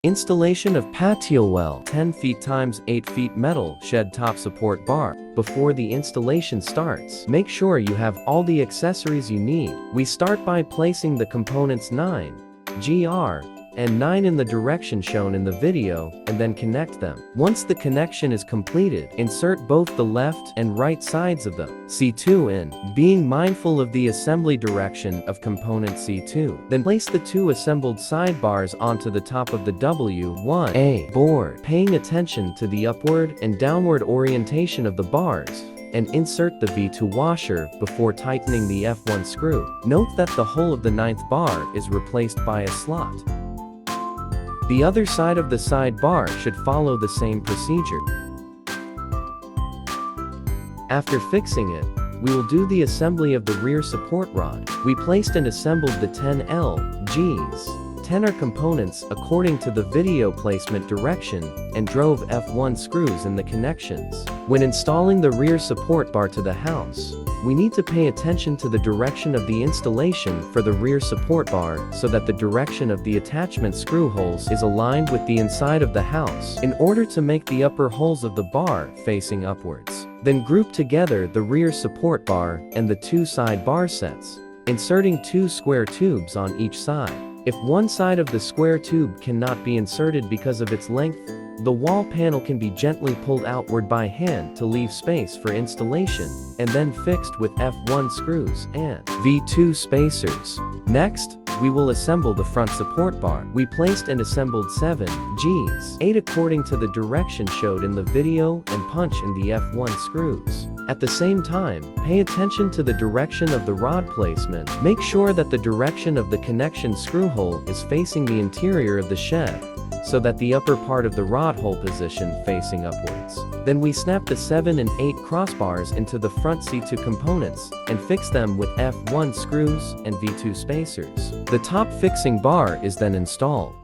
Installation of Patiowell 10 feet x 8 feet metal shed top support bar. Before the installation starts, make sure you have all the accessories you need. We start by placing the components 9, GR, and 9 in the direction shown in the video, and then connect them. Once the connection is completed, insert both the left and right sides of the C2 in, being mindful of the assembly direction of component C2. Then place the 2 assembled sidebars onto the top of the W1A board, paying attention to the upward and downward orientation of the bars, and insert the V2 washer before tightening the F1 screw. Note that the hole of the 9th bar is replaced by a slot. The other side of the sidebar should follow the same procedure. After fixing it, we will do the assembly of the rear support rod. We placed and assembled the 10 LGs. 10 are components according to the video placement direction, and drove F1 screws in the connections. When installing the rear support bar to the house, we need to pay attention to the direction of the installation for the rear support bar so that the direction of the attachment screw holes is aligned with the inside of the house in order to make the upper holes of the bar facing upwards. Then group together the rear support bar and the 2 side bar sets, inserting 2 square tubes on each side. If one side of the square tube cannot be inserted because of its length, the wall panel can be gently pulled outward by hand to leave space for installation, and then fixed with F1 screws and V2 spacers. Next, we will assemble the front support bar. We placed and assembled 7 Gs, 8 according to the direction showed in the video, and punch in the F1 screws. At the same time, pay attention to the direction of the rod placement. Make sure that the direction of the connection screw hole is facing the interior of the shed, so that the upper part of the rod hole position facing upwards. Then we snap the 7 and 8 crossbars into the front C2 components, and fix them with F1 screws and V2 spacers. The top fixing bar is then installed.